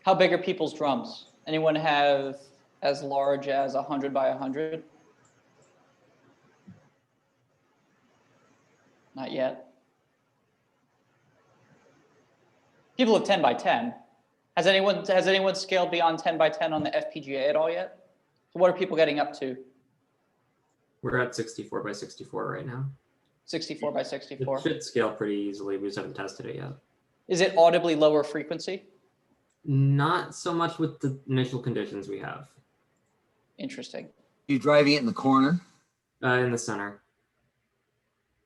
How big are people's drums? Anyone have as large as 100 by 100? Not yet. People have 10 by 10. Has anyone scaled beyond 10 by 10 on the FPGA at all yet? So what are people getting up to? We're at 64 by 64 right now. 64 by 64. It should scale pretty easily. We just haven't tested it yet. Is it audibly lower frequency? Not so much with the initial conditions we have. Interesting. You driving it in the corner? In the center.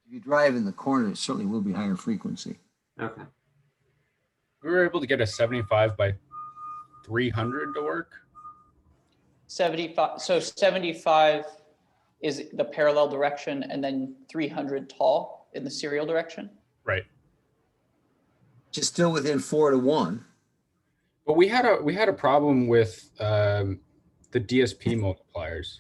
If you drive in the corner, it certainly will be higher frequency. Okay. We were able to get a 75 by 300 to work. 75. So 75 is the parallel direction, and then 300 tall in the serial direction. Right. Just still within 4 to 1. But we had a problem with the DSP multipliers.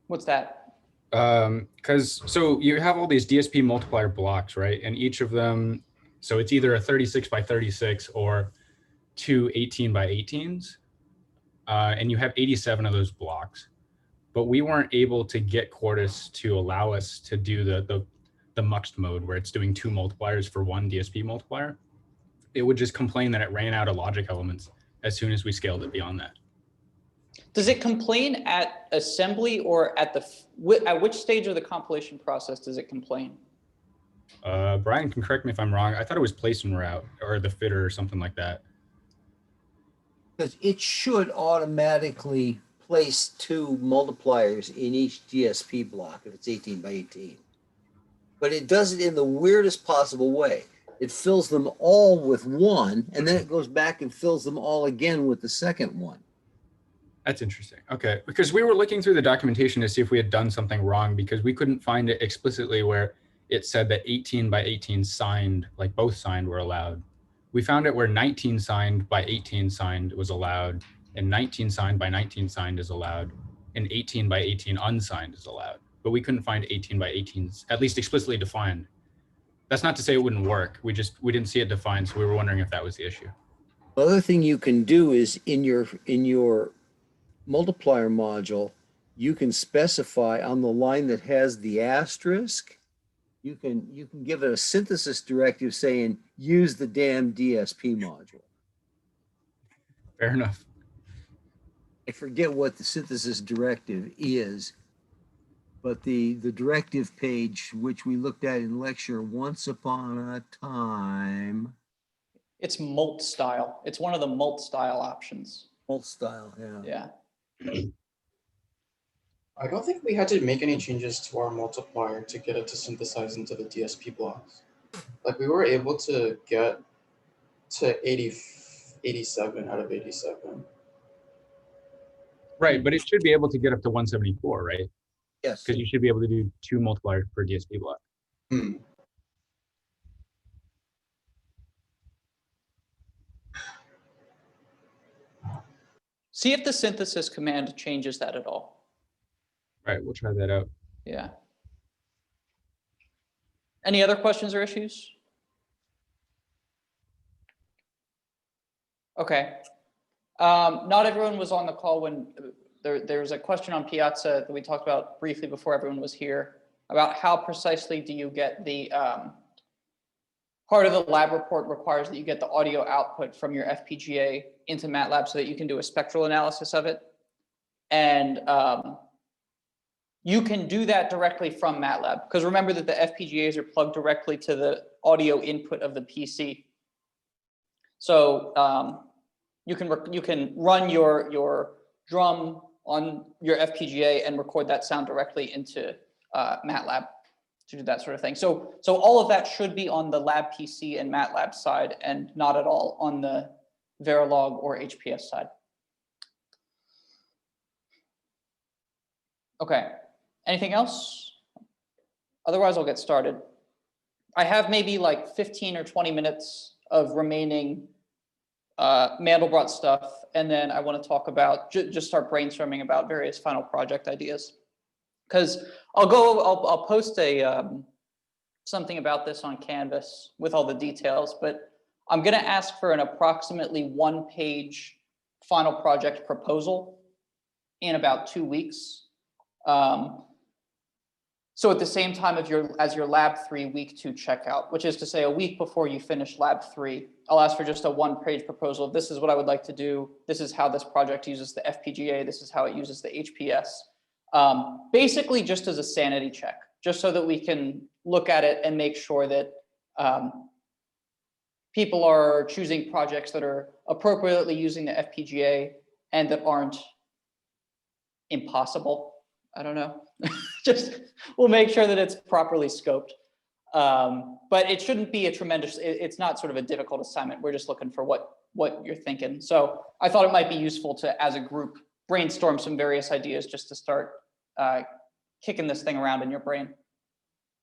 What's that? So you have all these DSP multiplier blocks, right? And each of them, so it's either a 36 by 36 or two 18 by 18s. And you have 87 of those blocks. But we weren't able to get Quartus to allow us to do the muxed mode where it's doing two multipliers for one DSP multiplier. It would just complain that it ran out of logic elements as soon as we scaled it beyond that. Does it complain at assembly or at which stage of the compilation process does it complain? Brian can correct me if I'm wrong. I thought it was place and route or the fitter or something like that. Because it should automatically place 2 multipliers in each DSP block if it's 18 by 18. But it does it in the weirdest possible way. It fills them all with 1, and then it goes back and fills them all again with the second one. That's interesting. Okay, because we were looking through the documentation to see if we had done something wrong because we couldn't find it explicitly where it said that 18 by 18 signed, like both signed were allowed. We found it where 19 signed by 18 signed was allowed, and 19 signed by 19 signed is allowed, and 18 by 18 unsigned is allowed. But we couldn't find 18 by 18s, at least explicitly defined. That's not to say it wouldn't work. We didn't see it defined, so we were wondering if that was the issue. The other thing you can do is in your multiplier module, you can specify on the line that has the asterisk, you can give it a synthesis directive saying use the damn DSP module. Fair enough. I forget what the synthesis directive is, but the directive page, which we looked at in lecture once upon a time. It's mult style. It's one of the mult style options. Mult style, yeah. Yeah. I don't think we had to make any changes to our multiplier to get it to synthesize into the DSP blocks. Like we were able to get to 87 out of 87. Right, but it should be able to get up to 174, right? Yes. Because you should be able to do 2 multipliers per DSP block. See if the synthesis command changes that at all. Right, we'll try that out. Yeah. Any other questions or issues? Okay. Not everyone was on the call when there was a question on Piazza that we talked about briefly before everyone was here about how precisely do you get the part of the lab report requires that you get the audio output from your FPGA into MATLAB so that you can do a spectral analysis of it. And you can do that directly from MATLAB because remember that the FPGAs are plugged directly to the audio input of the PC. So you can run your drum on your FPGA and record that sound directly into MATLAB to do that sort of thing. So all of that should be on the lab PC and MATLAB side and not at all on the Verilog or HPS side. Okay, anything else? Otherwise, I'll get started. I have maybe like 15 or 20 minutes of remaining Mandelbrot stuff, and then I want to talk about, just start brainstorming about various final project ideas. Because I'll post a something about this on Canvas with all the details, but I'm going to ask for an approximately 1-page final project proposal in about 2 weeks. So at the same time as your lab 3 week 2 checkout, which is to say a week before you finish lab 3, I'll ask for just a 1-page proposal. This is what I would like to do. This is how this project uses the FPGA. This is how it uses the HPS. Basically just as a sanity check, just so that we can look at it and make sure that people are choosing projects that are appropriately using the FPGA and that aren't impossible. I don't know. Just we'll make sure that it's properly scoped. But it shouldn't be a tremendous, it's not sort of a difficult assignment. We're just looking for what you're thinking. So I thought it might be useful to, as a group, brainstorm some various ideas just to start kicking this thing around in your brain.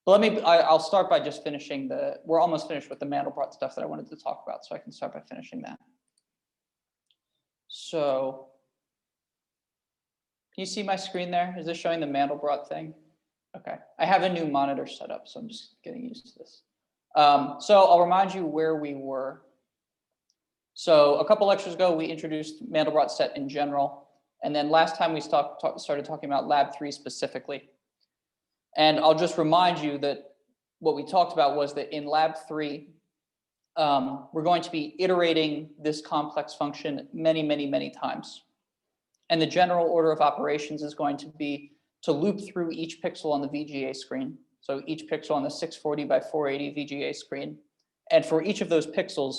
But I'll start by just finishing we're almost finished with the Mandelbrot stuff that I wanted to talk about, so I can start by finishing that. So, can you see my screen there? Is this showing the Mandelbrot thing? Okay, I have a new monitor set up, so I'm just getting used to this. So I'll remind you where we were. So a couple lectures ago, we introduced Mandelbrot set in general. And then last time we started talking about lab 3 specifically. And I'll just remind you that what we talked about was that in lab 3, we're going to be iterating this complex function many, many, many times. And the general order of operations is going to be to loop through each pixel on the VGA screen. So each pixel on the 640 by 480 VGA screen. And for each of those pixels,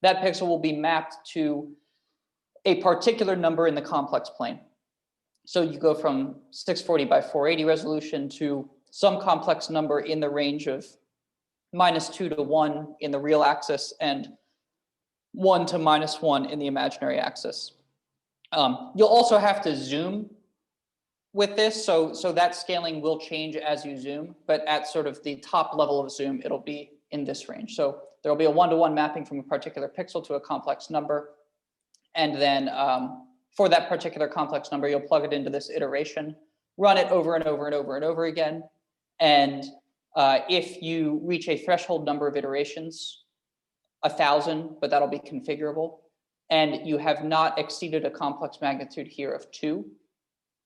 that pixel will be mapped to a particular number in the complex plane. So you go from 640 by 480 resolution to some complex number in the range of -2 to 1 in the real axis and 1 to -1 in the imaginary axis. You'll also have to zoom with this, so that scaling will change as you zoom, but at sort of the top level of zoom, it'll be in this range. So there will be a 1-to-1 mapping from a particular pixel to a complex number. And then for that particular complex number, you'll plug it into this iteration, run it over and over and over and over again. And if you reach a threshold number of iterations, 1,000, but that'll be configurable, and you have not exceeded a complex magnitude here of 2,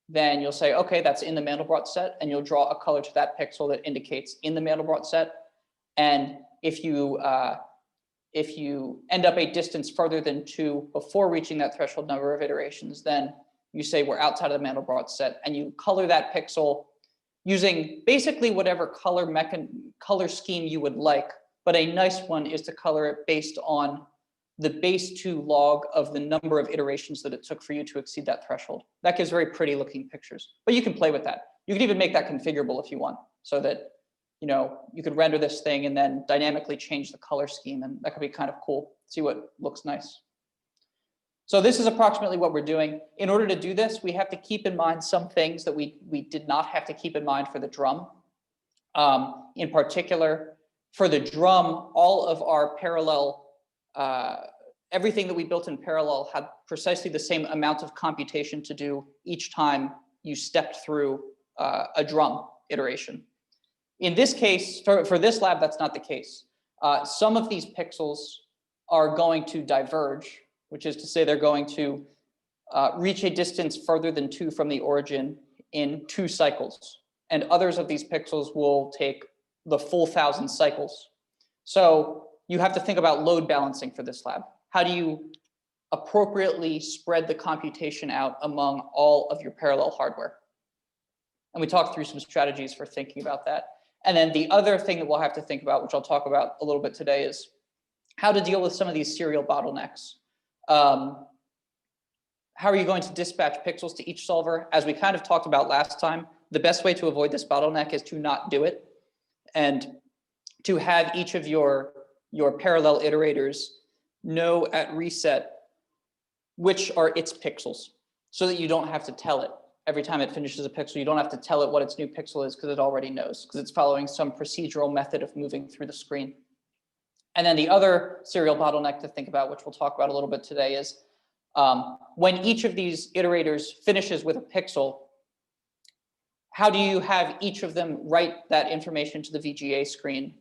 then you'll say, okay, that's in the Mandelbrot set, and you'll draw a color to that pixel that indicates in the Mandelbrot set. And if you end up a distance further than 2 before reaching that threshold number of iterations, then you say we're outside of the Mandelbrot set, and you color that pixel using basically whatever color scheme you would like. But a nice one is to color it based on the base 2 log of the number of iterations that it took for you to exceed that threshold. That gives very pretty looking pictures, but you can play with that. You can even make that configurable if you want, so that you could render this thing and then dynamically change the color scheme, and that could be kind of cool. See what looks nice. So this is approximately what we're doing. In order to do this, we have to keep in mind some things that we did not have to keep in mind for the drum. In particular, for the drum, all of our parallel, everything that we built in parallel had precisely the same amount of computation to do each time you stepped through a drum iteration. In this case, for this lab, that's not the case. Some of these pixels are going to diverge, which is to say they're going to reach a distance further than 2 from the origin in 2 cycles. And others of these pixels will take the full 1,000 cycles. So you have to think about load balancing for this lab. How do you appropriately spread the computation out among all of your parallel hardware? And we talked through some strategies for thinking about that. And then the other thing that we'll have to think about, which I'll talk about a little bit today, is how to deal with some of these serial bottlenecks. How are you going to dispatch pixels to each solver? As we kind of talked about last time, the best way to avoid this bottleneck is to not do it, and to have each of your parallel iterators know at reset which are its pixels, so that you don't have to tell it. Every time it finishes a pixel, you don't have to tell it what its new pixel is, because it already knows, because it's following some procedural method of moving through the screen. And then the other serial bottleneck to think about, which we'll talk about a little bit today, is when each of these iterators finishes with a pixel, how do you have each of them write that information to the VGA screen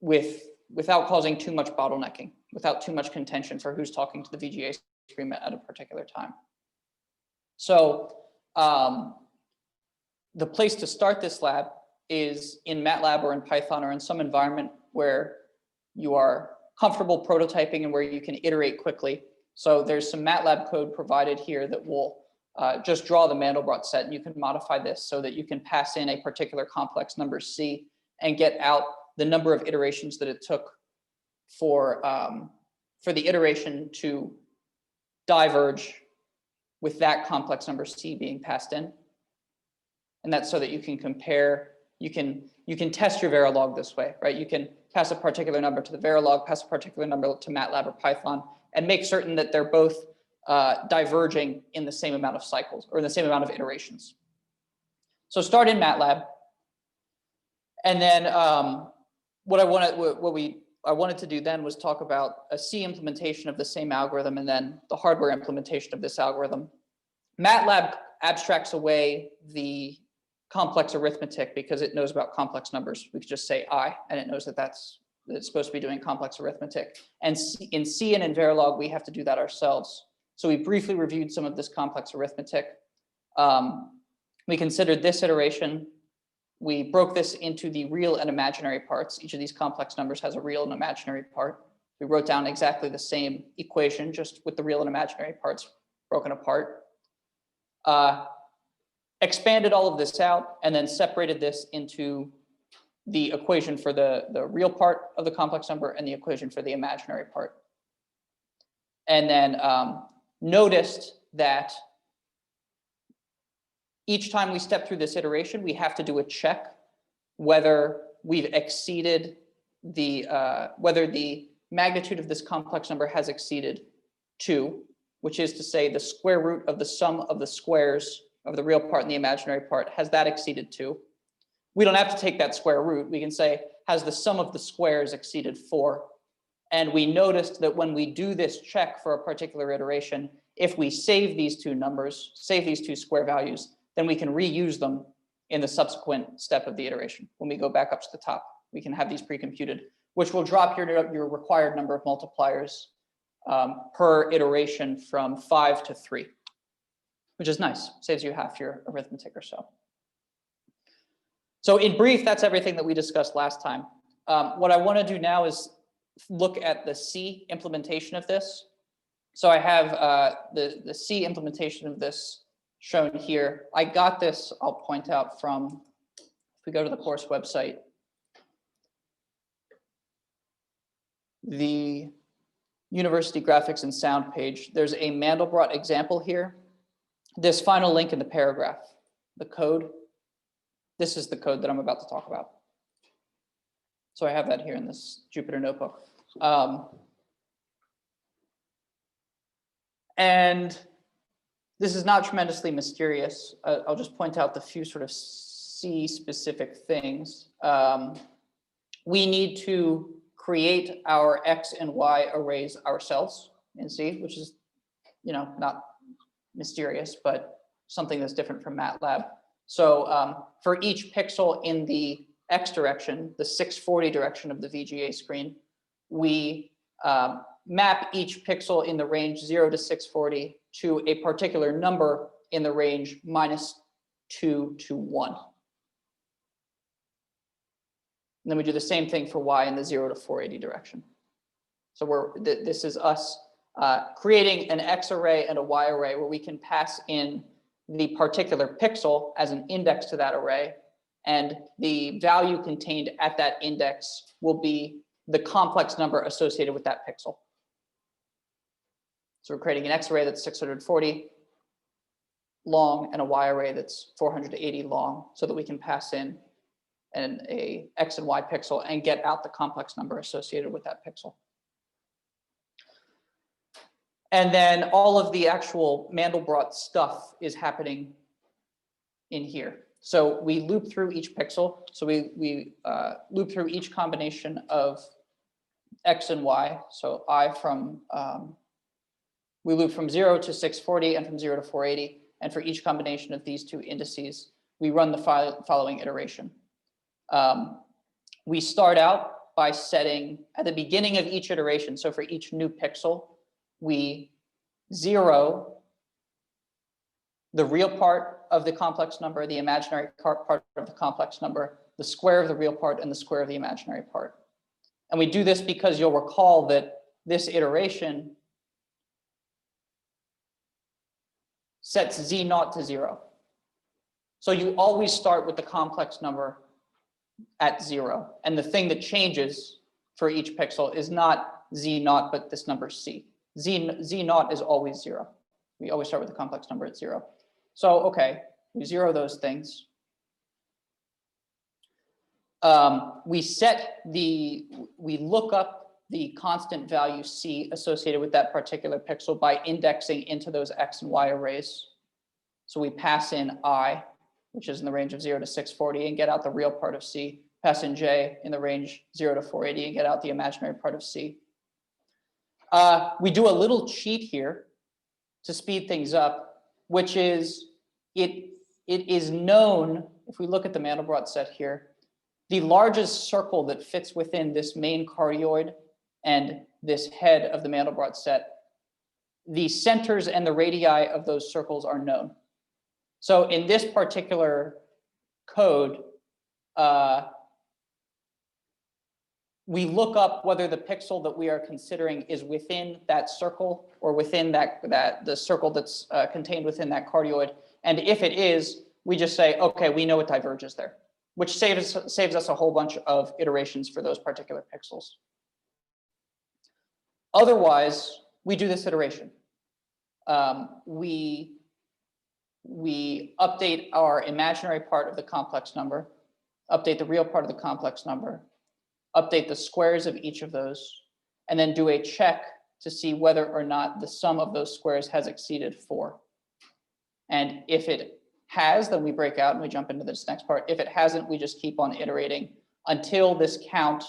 without causing too much bottlenecking, without too much contention for who's talking to the VGA screen at a particular time? So the place to start this lab is in MATLAB or in Python or in some environment where you are comfortable prototyping and where you can iterate quickly. So there's some MATLAB code provided here that will just draw the Mandelbrot set, and you can modify this so that you can pass in a particular complex number C and get out the number of iterations that it took for the iteration to diverge with that complex number C being passed in. And that's so that you can compare, you can test your Verilog this way, right? You can pass a particular number to the Verilog, pass a particular number to MATLAB or Python, and make certain that they're both diverging in the same amount of cycles or in the same amount of iterations. So start in MATLAB. And then what I wanted to do then was talk about a C implementation of the same algorithm and then the hardware implementation of this algorithm. MATLAB abstracts away the complex arithmetic because it knows about complex numbers. We could just say I, and it knows that it's supposed to be doing complex arithmetic. And in C and in Verilog, we have to do that ourselves. So we briefly reviewed some of this complex arithmetic. We considered this iteration. We broke this into the real and imaginary parts. Each of these complex numbers has a real and imaginary part. We wrote down exactly the same equation, just with the real and imaginary parts broken apart. Expanded all of this out and then separated this into the equation for the real part of the complex number and the equation for the imaginary part. And then noticed that each time we step through this iteration, we have to do a check whether we've exceeded whether the magnitude of this complex number has exceeded 2, which is to say the square root of the sum of the squares of the real part and the imaginary part, has that exceeded 2? We don't have to take that square root. We can say, has the sum of the squares exceeded 4? And we noticed that when we do this check for a particular iteration, if we save these two numbers, save these two square values, then we can reuse them in the subsequent step of the iteration. When we go back up to the top, we can have these pre-computed, which will drop your required number of multipliers per iteration from 5 to 3, which is nice. Saves you half your arithmetic or so. So in brief, that's everything that we discussed last time. What I want to do now is look at the C implementation of this. So I have the C implementation of this shown here. I got this, I'll point out, from, if we go to the course website, the University Graphics and Sound page, there's a Mandelbrot example here. This final link in the paragraph, the code, this is the code that I'm about to talk about. So I have that here in this Jupyter notebook. And this is not tremendously mysterious. I'll just point out the few sort of C specific things. We need to create our X and Y arrays ourselves in C, which is, not mysterious, but something that's different from MATLAB. So for each pixel in the X direction, the 640 direction of the VGA screen, we map each pixel in the range 0 to 640 to a particular number in the range -2 to 1. And then we do the same thing for Y in the 0 to 480 direction. So this is us creating an X array and a Y array where we can pass in the particular pixel as an index to that array, and the value contained at that index will be the complex number associated with that pixel. So we're creating an X array that's 640 long and a Y array that's 480 long so that we can pass in a X and Y pixel and get out the complex number associated with that pixel. And then all of the actual Mandelbrot stuff is happening in here. So we loop through each pixel. So we loop through each combination of X and Y. So we loop from 0 to 640 and from 0 to 480. And for each combination of these two indices, we run the following iteration. We start out by setting at the beginning of each iteration. So for each new pixel, we 0 the real part of the complex number, the imaginary part of the complex number, the square of the real part, and the square of the imaginary part. And we do this because you'll recall that this iteration sets z0 to 0. So you always start with the complex number at 0. And the thing that changes for each pixel is not z0, but this number c. Z0 is always 0. We always start with the complex number at 0. So, okay, we 0 those things. We look up the constant value c associated with that particular pixel by indexing into those x and y arrays. So we pass in I, which is in the range of 0 to 640, and get out the real part of c. Pass in j in the range 0 to 480 and get out the imaginary part of c. We do a little cheat here to speed things up, which is it is known, if we look at the Mandelbrot set here, the largest circle that fits within this main cardioid and this head of the Mandelbrot set, the centers and the radii of those circles are known. So in this particular code, we look up whether the pixel that we are considering is within that circle or within the circle that's contained within that cardioid. And if it is, we just say, okay, we know it diverges there, which saves us a whole bunch of iterations for those particular pixels. Otherwise, we do this iteration. We update our imaginary part of the complex number, update the real part of the complex number, update the squares of each of those, and then do a check to see whether or not the sum of those squares has exceeded 4. And if it has, then we break out and we jump into this next part. If it hasn't, we just keep on iterating until this count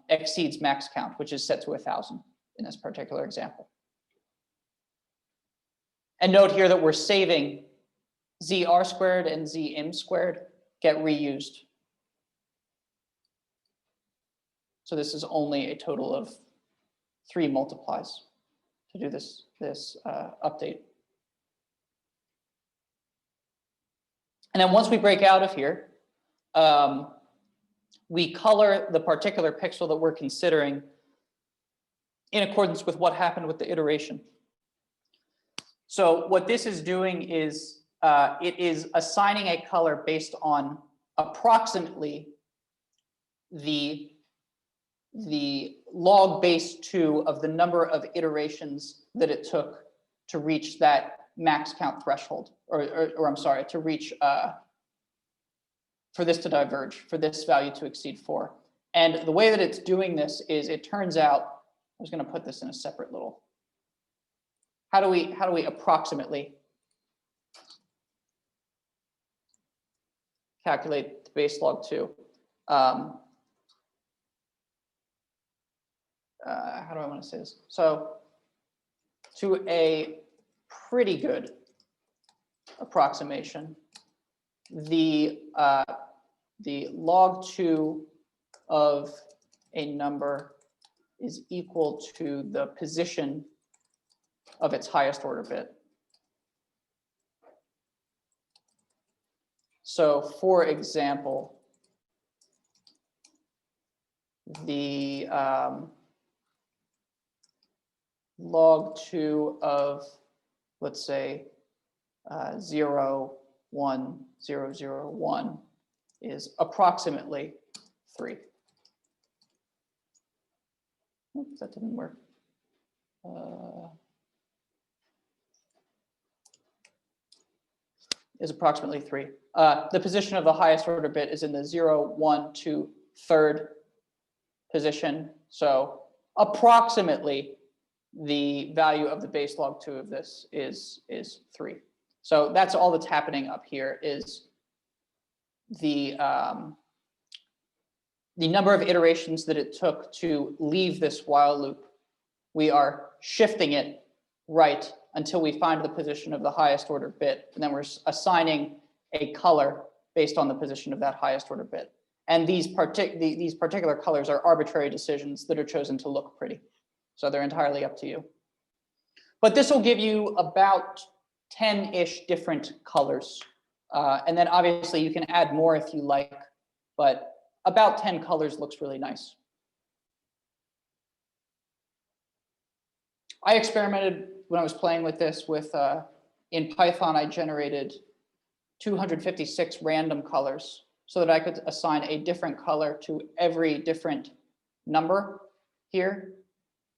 exceeds max count, which is set to 1,000 in this particular example. And note here that we're saving zr squared and zim squared get reused. So this is only a total of 3 multiplies to do this update. And then once we break out of here, we color the particular pixel that we're considering in accordance with what happened with the iteration. So what this is doing is it is assigning a color based on approximately the log base 2 of the number of iterations that it took to reach that max count threshold, or I'm sorry, to reach, for this to diverge, for this value to exceed 4. And the way that it's doing this is, it turns out, I was going to put this in a separate little, how do we approximately calculate the base log 2? How do I want to say this? So to a pretty good approximation, the log 2 of a number is equal to the position of its highest order bit. So for example, the log 2 of, let's say, 0, 1, 0, 0, 1 is approximately 3. Oops, that didn't work. Is approximately 3. The position of the highest order bit is in the 0, 1, 2, 3rd position. So approximately the value of the base log 2 of this is 3. So that's all that's happening up here, is the number of iterations that it took to leave this while loop. We are shifting it right until we find the position of the highest order bit, and then we're assigning a color based on the position of that highest order bit. And these particular colors are arbitrary decisions that are chosen to look pretty. So they're entirely up to you. But this will give you about 10-ish different colors. And then obviously you can add more if you like, but about 10 colors looks really nice. I experimented when I was playing with this with, in Python, I generated 256 random colors so that I could assign a different color to every different number here.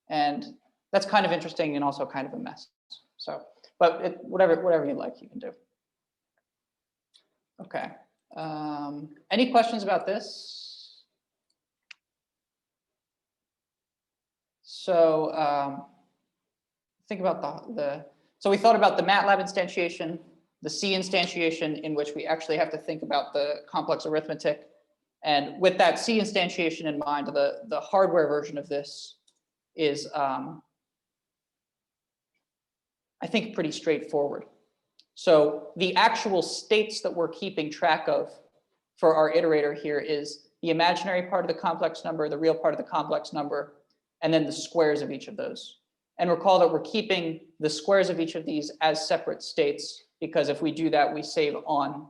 And that's kind of interesting and also kind of a mess. So, but whatever you like, you can do. Okay. Any questions about this? So think about so we thought about the MATLAB instantiation, the C instantiation, in which we actually have to think about the complex arithmetic. And with that C instantiation in mind, the hardware version of this is, I think, pretty straightforward. So the actual states that we're keeping track of for our iterator here is the imaginary part of the complex number, the real part of the complex number, and then the squares of each of those. And recall that we're keeping the squares of each of these as separate states, because if we do that, we save on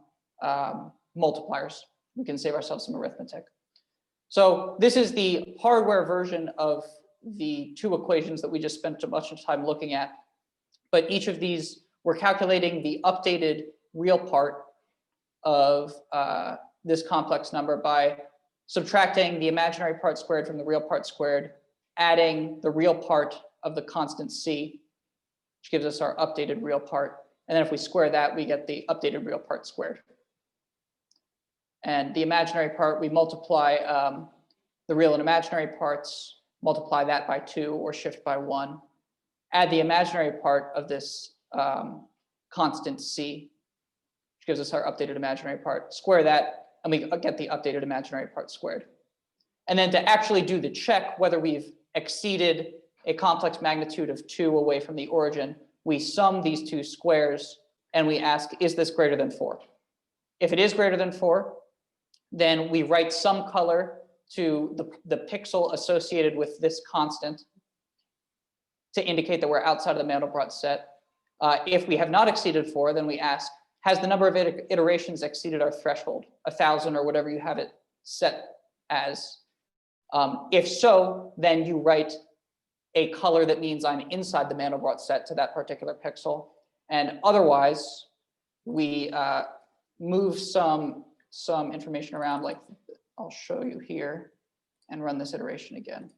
multipliers. We can save ourselves some arithmetic. So this is the hardware version of the two equations that we just spent a bunch of time looking at. But each of these, we're calculating the updated real part of this complex number by subtracting the imaginary part squared from the real part squared, adding the real part of the constant C, which gives us our updated real part. And then if we square that, we get the updated real part squared. And the imaginary part, we multiply the real and imaginary parts, multiply that by 2 or shift by 1, add the imaginary part of this constant C, which gives us our updated imaginary part, square that, and we get the updated imaginary part squared. And then to actually do the check whether we've exceeded a complex magnitude of 2 away from the origin, we sum these two squares and we ask, is this greater than 4? If it is greater than 4, then we write some color to the pixel associated with this constant to indicate that we're outside of the Mandelbrot set. If we have not exceeded 4, then we ask, has the number of iterations exceeded our threshold, 1,000 or whatever you have it set as? If so, then you write a color that means I'm inside the Mandelbrot set to that particular pixel. And otherwise, we move some information around, like I'll show you here, and run this iteration again.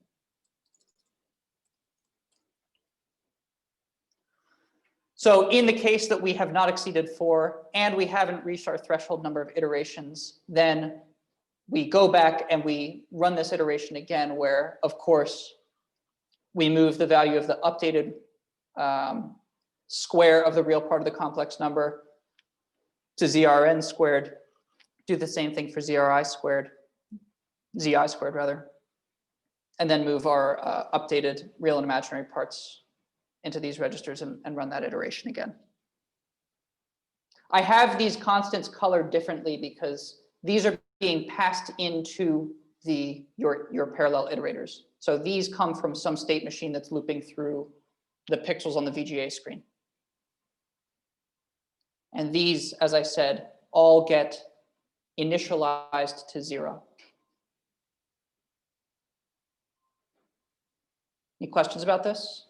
So in the case that we have not exceeded 4 and we haven't reached our threshold number of iterations, then we go back and we run this iteration again, where, of course, we move the value of the updated square of the real part of the complex number to ZRN squared, do the same thing for ZI squared rather, and then move our updated real and imaginary parts into these registers and run that iteration again. I have these constants colored differently because these are being passed into your parallel iterators. So these come from some state machine that's looping through the pixels on the VGA screen. And these, as I said, all get initialized to 0. Any questions about this?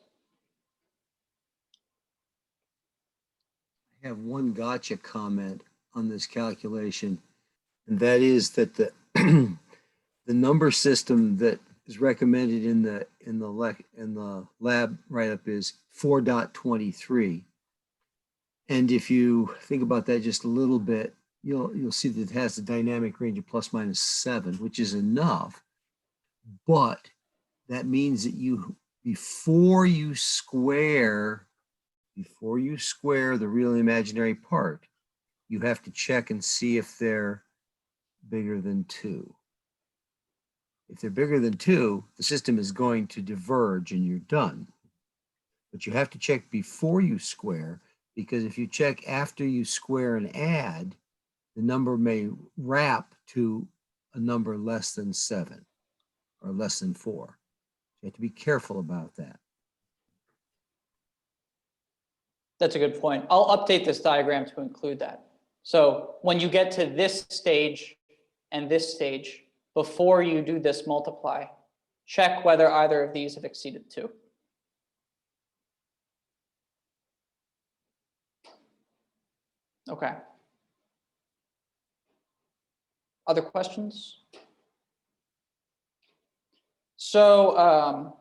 I have one gotcha comment on this calculation, and that is that the the number system that is recommended in the lab write-up is 4.23. And if you think about that just a little bit, you'll see that it has a dynamic range of ±7, which is enough. But that means that before you square the real and imaginary part, you have to check and see if they're bigger than 2. If they're bigger than 2, the system is going to diverge and you're done. But you have to check before you square, because if you check after you square and add, the number may wrap to a number less than 7 or less than 4. You have to be careful about that. That's a good point. I'll update this diagram to include that. So when you get to this stage and this stage, before you do this multiply, check whether either of these have exceeded 2. Okay. Other questions? So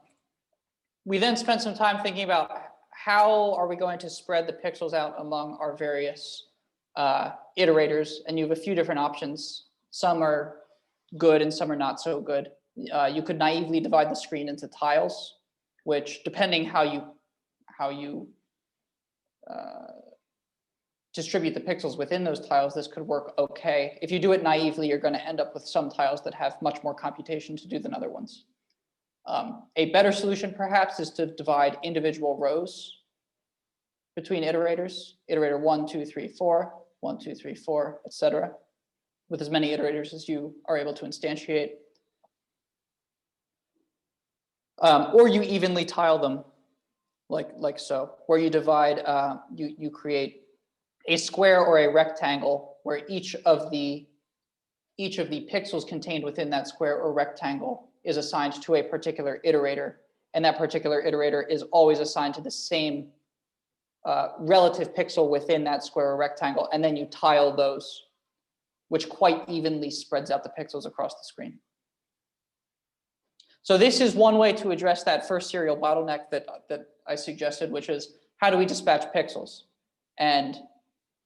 we then spent some time thinking about how are we going to spread the pixels out among our various iterators, and you have a few different options. Some are good and some are not so good. You could naively divide the screen into tiles, which depending how you distribute the pixels within those tiles, this could work okay. If you do it naively, you're going to end up with some tiles that have much more computation to do than other ones. A better solution perhaps is to divide individual rows between iterators, iterator 1, 2, 3, 4, 1, 2, 3, 4, etc., with as many iterators as you are able to instantiate. Or you evenly tile them like so, where you divide, you create a square or a rectangle where each of the pixels contained within that square or rectangle is assigned to a particular iterator, and that particular iterator is always assigned to the same relative pixel within that square or rectangle, and then you tile those, which quite evenly spreads out the pixels across the screen. So this is one way to address that first serial bottleneck that I suggested, which is how do we dispatch pixels? And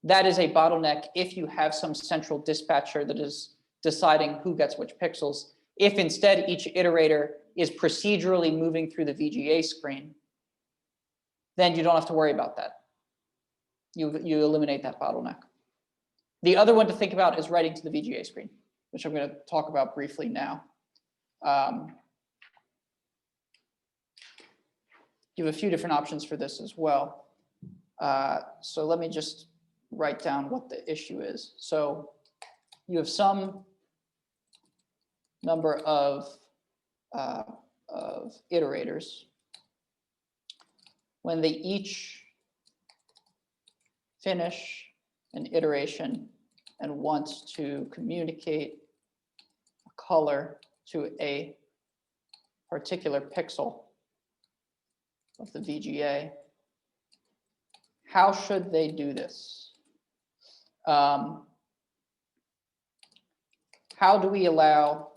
that is a bottleneck if you have some central dispatcher that is deciding who gets which pixels. If instead each iterator is procedurally moving through the VGA screen, then you don't have to worry about that. You eliminate that bottleneck. The other one to think about is writing to the VGA screen, which I'm going to talk about briefly now. You have a few different options for this as well. So let me just write down what the issue is. So you have some number of iterators. When they each finish an iteration and want to communicate a color to a particular pixel of the VGA, how should they do this? How do we allow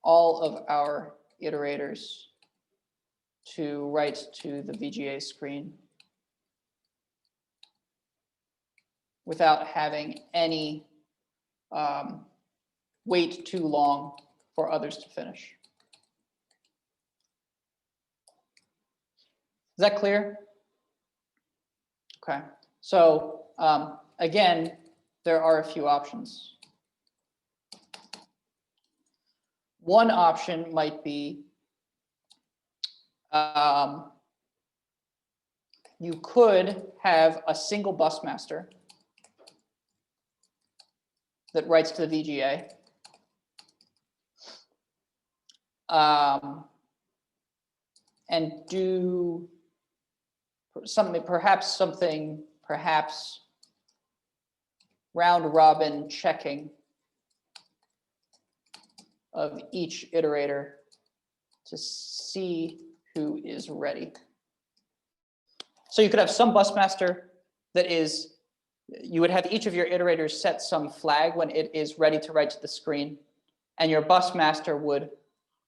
all of our iterators to write to the VGA screen without having any wait too long for others to finish? Is that clear? Okay, so again, there are a few options. One option might be you could have a single bus master that writes to the VGA. And do something, perhaps round robin checking of each iterator to see who is ready. So you could have some bus master that is, you would have each of your iterators set some flag when it is ready to write to the screen, and your bus master would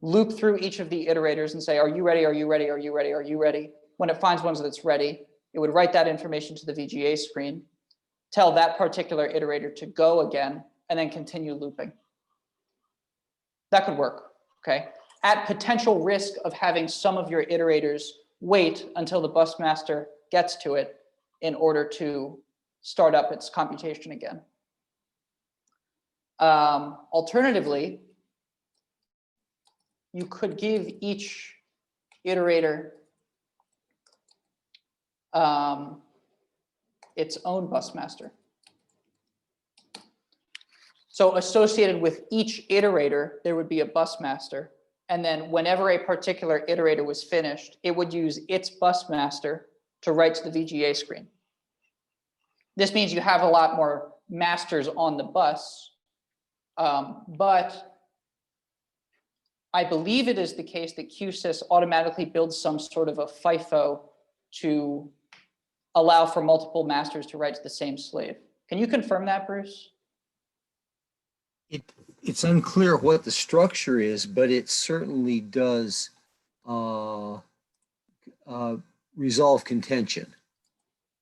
loop through each of the iterators and say, are you ready? Are you ready? Are you ready? Are you ready? When it finds one that's ready, it would write that information to the VGA screen, tell that particular iterator to go again, and then continue looping. That could work, okay? At potential risk of having some of your iterators wait until the bus master gets to it in order to start up its computation again. Alternatively, you could give each iterator its own bus master. So associated with each iterator, there would be a bus master. And then whenever a particular iterator was finished, it would use its bus master to write to the VGA screen. This means you have a lot more masters on the bus, but I believe it is the case that QSys automatically builds some sort of a FIFO to allow for multiple masters to write to the same slave. Can you confirm that, Bruce? It's unclear what the structure is, but it certainly does resolve contention.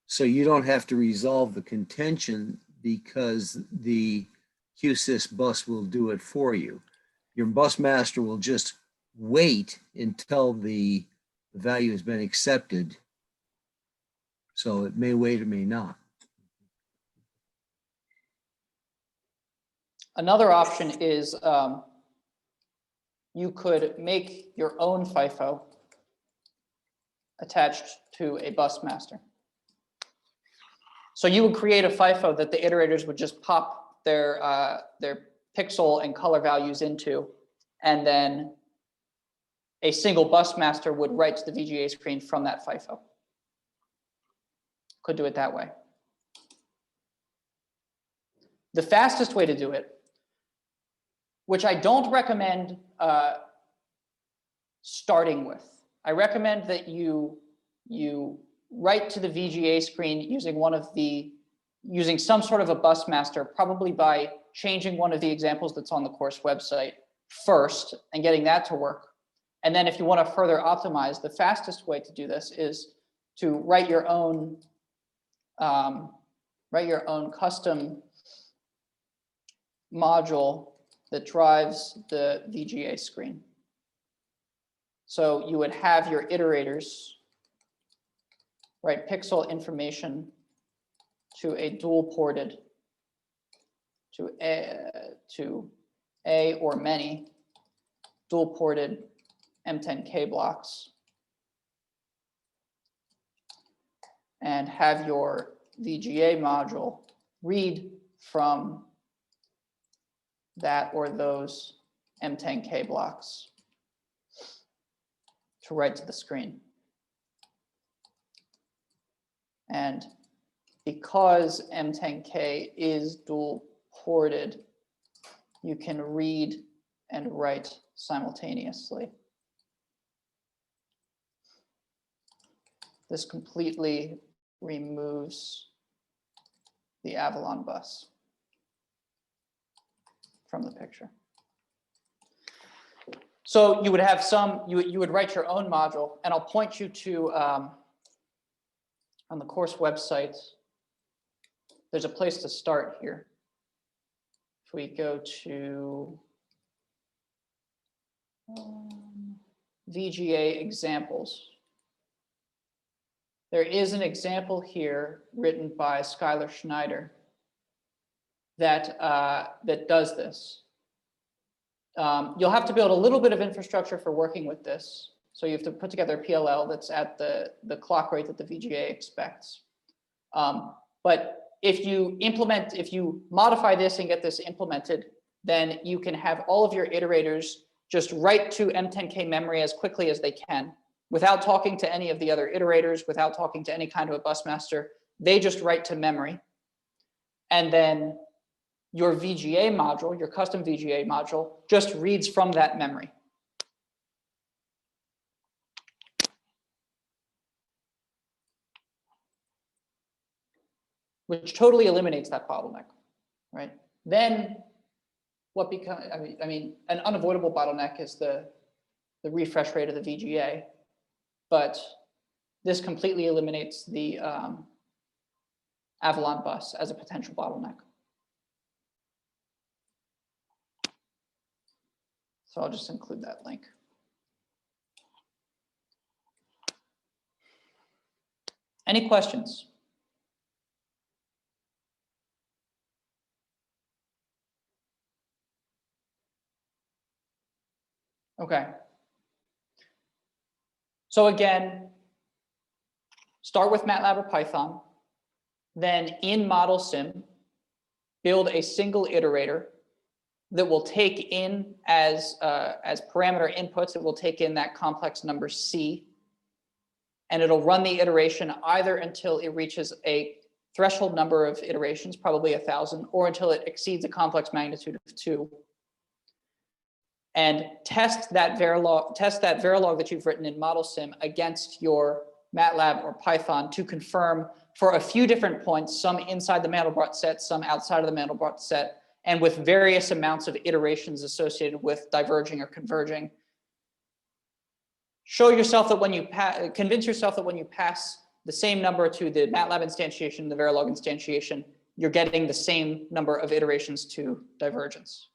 So you don't have to resolve the contention because the QSys bus will do it for you. Your bus master will just wait until the value has been accepted. So it may wait or may not. Another option is you could make your own FIFO attached to a bus master. So you would create a FIFO that the iterators would just pop their pixel and color values into, and then a single bus master would write to the VGA screen from that FIFO. Could do it that way. The fastest way to do it, which I don't recommend starting with, I recommend that you write to the VGA screen using some sort of a bus master, probably by changing one of the examples that's on the course website first and getting that to work. And then if you want to further optimize, the fastest way to do this is to write your own custom module that drives the VGA screen. So you would have your iterators write pixel information to a dual ported to a or many dual ported M10K blocks, and have your VGA module read from that or those M10K blocks to write to the screen. And because M10K is dual ported, you can read and write simultaneously. This completely removes the Avalon bus from the picture. So you would have you would write your own module, and I'll point you to, on the course website, there's a place to start here. If we go to VGA examples, there is an example here written by Skylar Schneider that does this. You'll have to build a little bit of infrastructure for working with this. So you have to put together a PLL that's at the clock rate that the VGA expects. But if you modify this and get this implemented, then you can have all of your iterators just write to M10K memory as quickly as they can, without talking to any of the other iterators, without talking to any kind of a bus master. They just write to memory. And then your VGA module, your custom VGA module, just reads from that memory. Which totally eliminates that bottleneck, right? Then what becomes, I mean, an unavoidable bottleneck is the refresh rate of the VGA, but this completely eliminates the Avalon bus as a potential bottleneck. So I'll just include that link. Any questions? Okay. So again, start with MATLAB or Python, then in Model Sim, build a single iterator that will take in as parameter inputs, it will take in that complex number C, and it'll run the iteration either until it reaches a threshold number of iterations, probably 1,000, or until it exceeds a complex magnitude of 2. And test that Verilog that you've written in ModelSim against your MATLAB or Python to confirm for a few different points, some inside the Mandelbrot set, some outside of the Mandelbrot set, and with various amounts of iterations associated with diverging or converging. Show yourself that when you convince yourself that when you pass the same number to the MATLAB instantiation, the Verilog instantiation, you're getting the same number of iterations to divergence.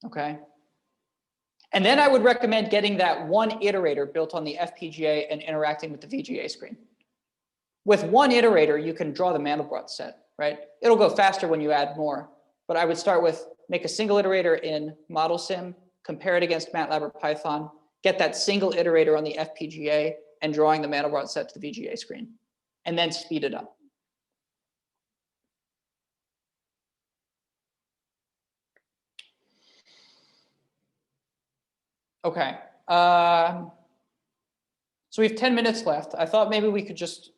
Okay. And then I would recommend getting that one iterator built on the FPGA and interacting with the VGA screen. With one iterator, you can draw the Mandelbrot set, right? It'll go faster when you add more, but I would start with make a single iterator in ModelSim, compare it against MATLAB or Python, get that single iterator on the FPGA and drawing the Mandelbrot set to the VGA screen, and then speed it up. Okay, so we have 10 minutes left. I thought maybe we could just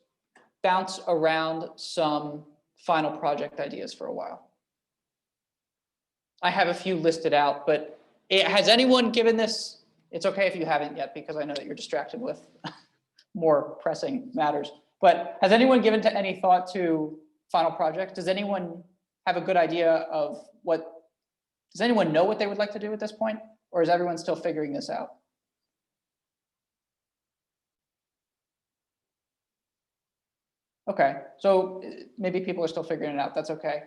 bounce around some final project ideas for a while. I have a few listed out, but has anyone given this? It's okay if you haven't yet, because I know that you're distracted with more pressing matters. But has anyone given any thought to final project? Does anyone have a good idea of does anyone know what they would like to do at this point? Or is everyone still figuring this out? Okay, so maybe people are still figuring it out. That's okay.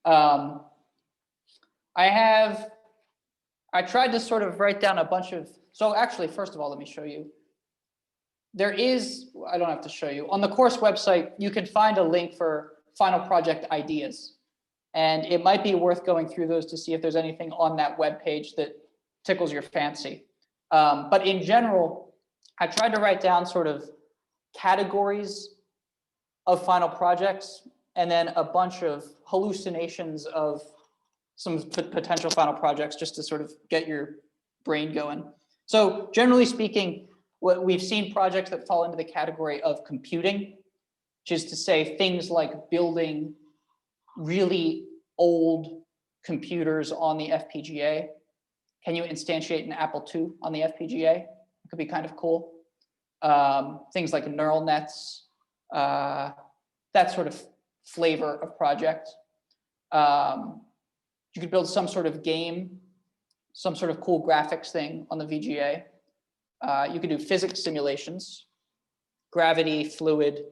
I tried to sort of write down a bunch of, so actually, first of all, let me show you. There is, I don't have to show you, on the course website, you can find a link for final project ideas. And it might be worth going through those to see if there's anything on that web page that tickles your fancy. But in general, I tried to write down sort of categories of final projects and then a bunch of hallucinations of some potential final projects just to sort of get your brain going. So generally speaking, what we've seen projects that fall into the category of computing, which is to say things like building really old computers on the FPGA. Can you instantiate an Apple II on the FPGA? It could be kind of cool. Things like neural nets, that sort of flavor of project. You could build some sort of game, some sort of cool graphics thing on the VGA. You could do physics simulations, gravity, fluid,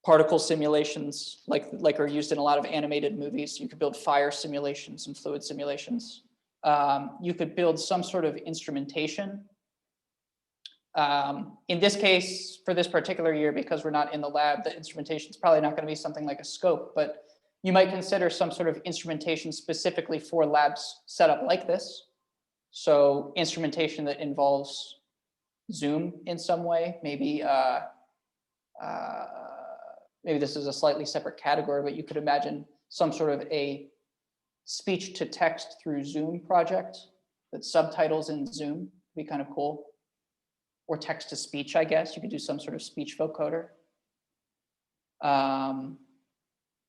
particle simulations, like are used in a lot of animated movies. You could build fire simulations and fluid simulations. You could build some sort of instrumentation. In this case, for this particular year, because we're not in the lab, the instrumentation is probably not going to be something like a scope, but you might consider some sort of instrumentation specifically for labs set up like this. So instrumentation that involves Zoom in some way, maybe maybe this is a slightly separate category, but you could imagine some sort of a speech to text through Zoom project that subtitles in Zoom would be kind of cool. Or text to speech, I guess. You could do some sort of speech vocoder.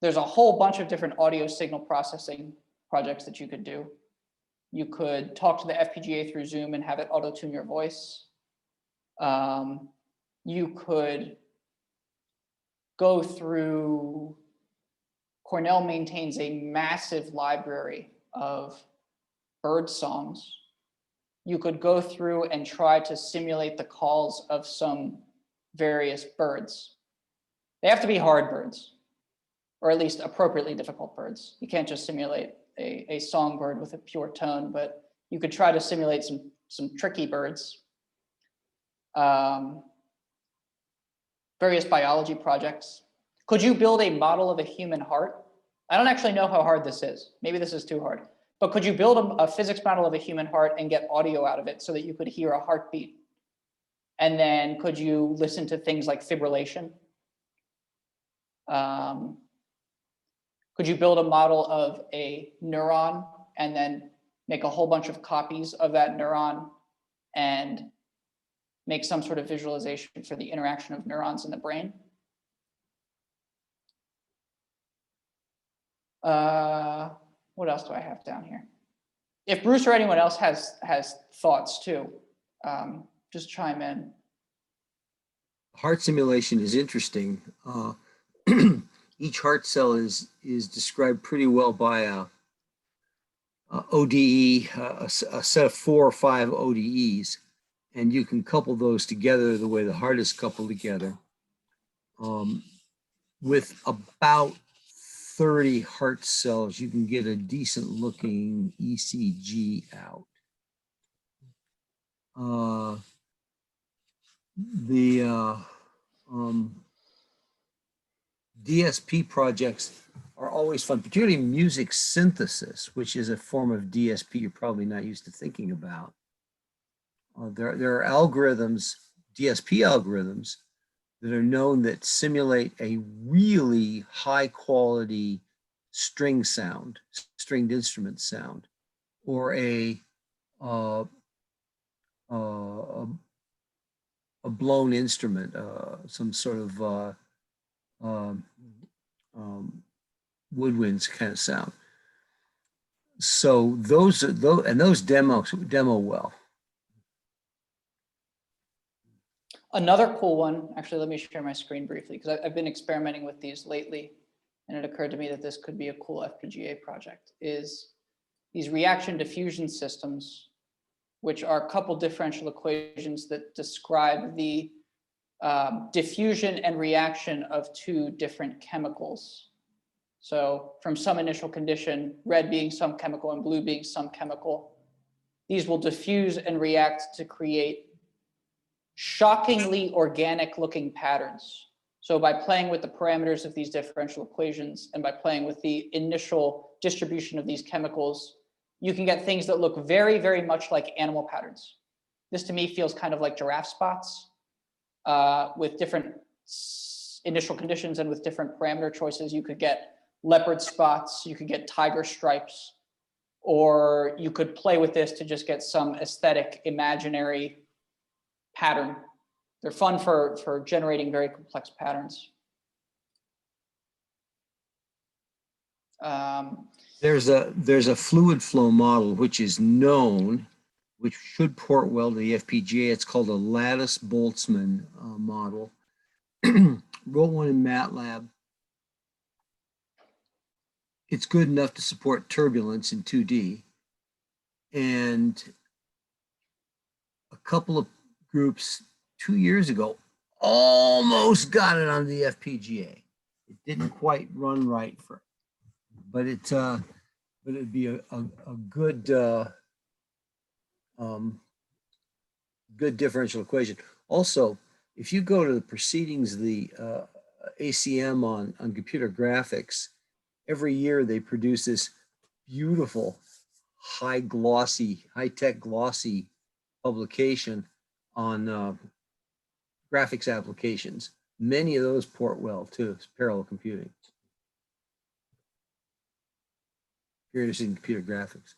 There's a whole bunch of different audio signal processing projects that you could do. You could talk to the FPGA through Zoom and have it auto-tune your voice. You could go through, Cornell maintains a massive library of bird songs. You could go through and try to simulate the calls of some various birds. They have to be hard birds, or at least appropriately difficult birds. You can't just simulate a songbird with a pure tone, but you could try to simulate some tricky birds. Various biology projects. Could you build a model of a human heart? I don't actually know how hard this is. Maybe this is too hard. But could you build a physics model of a human heart and get audio out of it so that you could hear a heartbeat? And then could you listen to things like fibrillation? Could you build a model of a neuron and then make a whole bunch of copies of that neuron and make some sort of visualization for the interaction of neurons in the brain? What else do I have down here? If Bruce or anyone else has thoughts too, just chime in. Heart simulation is interesting. Each heart cell is described pretty well by a ODE, a set of 4 or 5 ODEs, and you can couple those together the way the heart is coupled together. With about 30 heart cells, you can get a decent looking ECG out. The DSP projects are always fun, particularly music synthesis, which is a form of DSP you're probably not used to thinking about. There are algorithms, DSP algorithms, that are known that simulate a really high quality string sound, stringed instrument sound, or a blown instrument, some sort of woodwinds kind of sound. So those demo well. Another cool one, actually, let me share my screen briefly, because I've been experimenting with these lately, and it occurred to me that this could be a cool FPGA project, is these reaction diffusion systems, which are coupled differential equations that describe the diffusion and reaction of 2 different chemicals. So from some initial condition, red being some chemical and blue being some chemical, these will diffuse and react to create shockingly organic looking patterns. So by playing with the parameters of these differential equations and by playing with the initial distribution of these chemicals, you can get things that look very, very much like animal patterns. This to me feels kind of like giraffe spots with different initial conditions and with different parameter choices. You could get leopard spots, you could get tiger stripes, or you could play with this to just get some aesthetic imaginary pattern. They're fun for generating very complex patterns. There's a fluid flow model which is known, which should port well to the FPGA. It's called a Lattice-Boltzmann model. Wrote one in MATLAB. It's good enough to support turbulence in 2D. And a couple of groups 2 years ago almost got it on the FPGA. It didn't quite run right for it, but it'd be a good good differential equation. Also, if you go to the proceedings of the ACM on computer graphics, every year they produce this beautiful high-tech glossy publication on graphics applications. Many of those port well to parallel computing. If you're interested in computer graphics.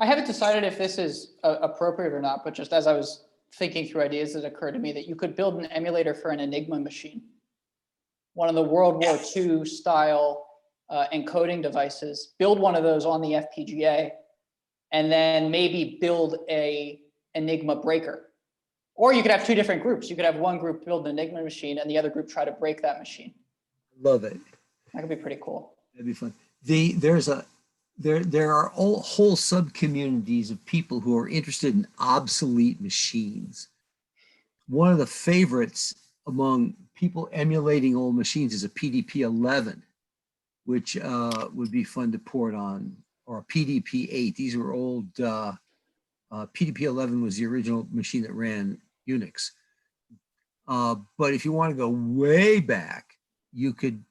I haven't decided if this is appropriate or not, but just as I was thinking through ideas, it occurred to me that you could build an emulator for an Enigma machine. One of the World War II style encoding devices, build one of those on the FPGA, and then maybe build a Enigma breaker. Or you could have 2 different groups. You could have one group build an Enigma machine and the other group try to break that machine. Love it. That could be pretty cool. That'd be fun. There are whole sub-communities of people who are interested in obsolete machines. One of the favorites among people emulating old machines is a PDP-11, which would be fun to port on, or a PDP-8. These were old, PDP-11 was the original machine that ran Unix. But if you want to go way back, you could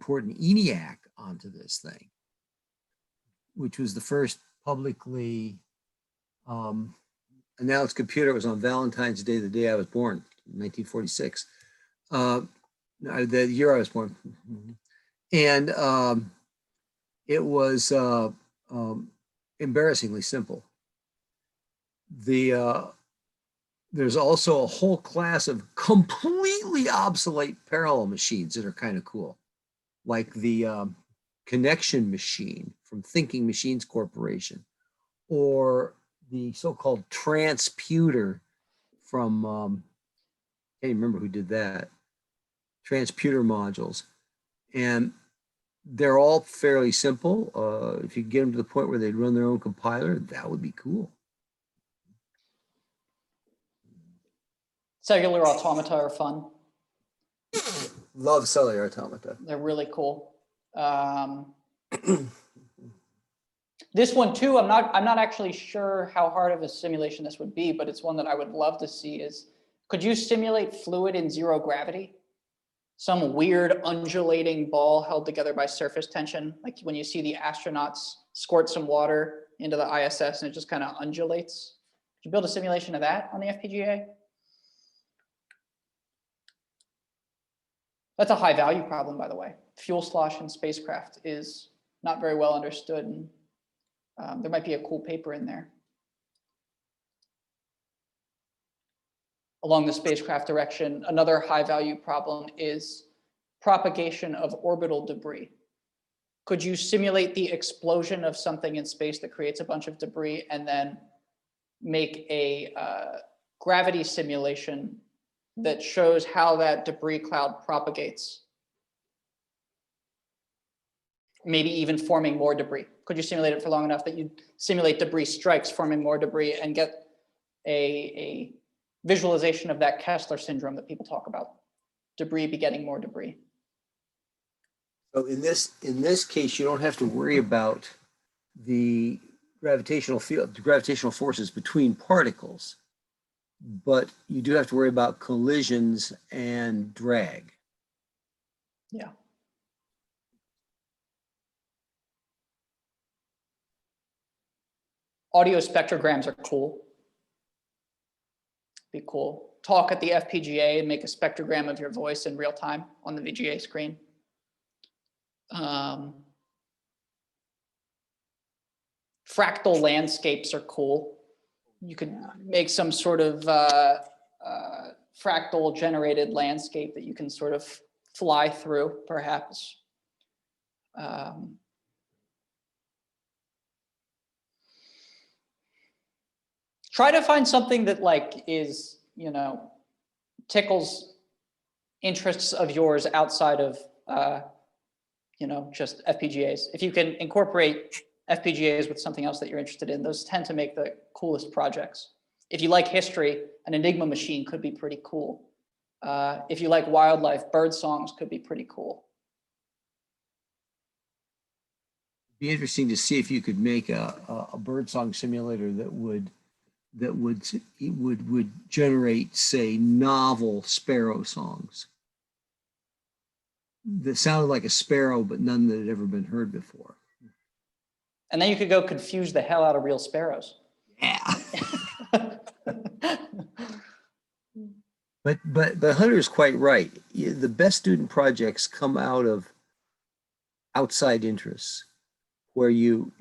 port an ENIAC onto this thing, which was the first publicly an Alex computer. It was on Valentine's Day, the day I was born, 1946. The year I was born. And it was embarrassingly simple. There's also a whole class of completely obsolete parallel machines that are kind of cool, like the connection machine from Thinking Machines Corporation, or the so-called transputer from, I can't remember who did that, transputer modules. And they're all fairly simple. If you get them to the point where they'd run their own compiler, that would be cool. Cellular automata are fun. Love cellular automata. They're really cool. This one too, I'm not actually sure how hard of a simulation this would be, but it's one that I would love to see is, could you simulate fluid in zero gravity? Some weird undulating ball held together by surface tension, like when you see the astronauts squirt some water into the ISS and it just kind of undulates. Could you build a simulation of that on the FPGA? That's a high value problem, by the way. Fuel slosh in spacecraft is not very well understood, and there might be a cool paper in there. Along the spacecraft direction, another high value problem is propagation of orbital debris. Could you simulate the explosion of something in space that creates a bunch of debris and then make a gravity simulation that shows how that debris cloud propagates? Maybe even forming more debris. Could you simulate it for long enough that you simulate debris strikes forming more debris and get a visualization of that Kessler syndrome that people talk about? Debris begetting more debris. So in this case, you don't have to worry about the gravitational field, the gravitational forces between particles, but you do have to worry about collisions and drag. Yeah. Audio spectrograms are cool. Be cool. Talk at the FPGA and make a spectrogram of your voice in real time on the VGA screen. Fractal landscapes are cool. You could make some sort of fractal generated landscape that you can sort of fly through, perhaps. Try to find something that like is, you know, tickles interests of yours outside of, you know, just FPGAs. If you can incorporate FPGAs with something else that you're interested in, those tend to make the coolest projects. If you like history, an Enigma machine could be pretty cool. If you like wildlife, bird songs could be pretty cool. It'd be interesting to see if you could make a birdsong simulator that would generate, say, novel sparrow songs that sounded like a sparrow, but none that had ever been heard before. And then you could go confuse the hell out of real sparrows. Yeah. But Hunter's quite right. The best student projects come out of outside interests, where you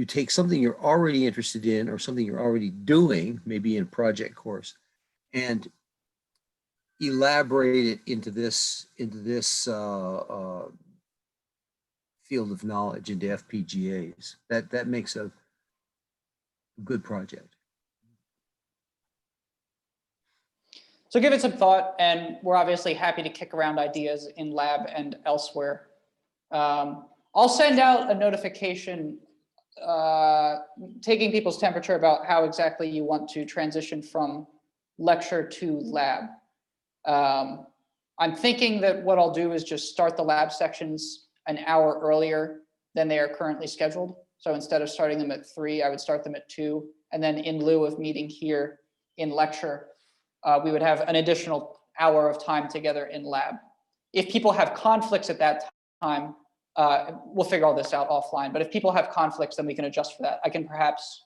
take something you're already interested in or something you're already doing, maybe in a project course, and elaborate it into this field of knowledge, into FPGAs. That makes a good project. So give it some thought, and we're obviously happy to kick around ideas in lab and elsewhere. I'll send out a notification taking people's temperature about how exactly you want to transition from lecture to lab. I'm thinking that what I'll do is just start the lab sections an hour earlier than they are currently scheduled. So instead of starting them at 3, I would start them at 2. And then in lieu of meeting here in lecture, we would have an additional hour of time together in lab. If people have conflicts at that time, we'll figure all this out offline. But if people have conflicts, then we can adjust for that. I can perhaps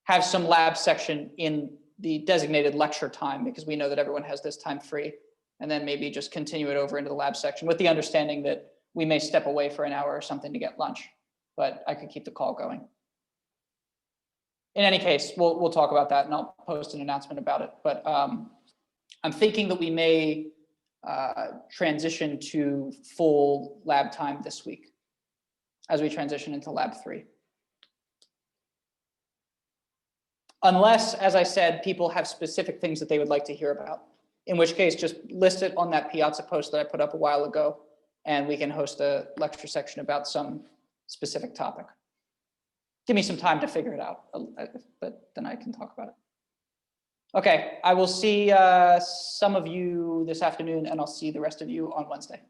have some lab section in the designated lecture time, because we know that everyone has this time free, and then maybe just continue it over into the lab section with the understanding that we may step away for an hour or something to get lunch, but I could keep the call going. In any case, we'll talk about that, and I'll post an announcement about it. But I'm thinking that we may transition to full lab time this week as we transition into lab 3. Unless, as I said, people have specific things that they would like to hear about, in which case just list it on that Piazza post that I put up a while ago, and we can host a lecture section about some specific topic. Give me some time to figure it out, but then I can talk about it. Okay, I will see some of you this afternoon, and I'll see the rest of you on Wednesday.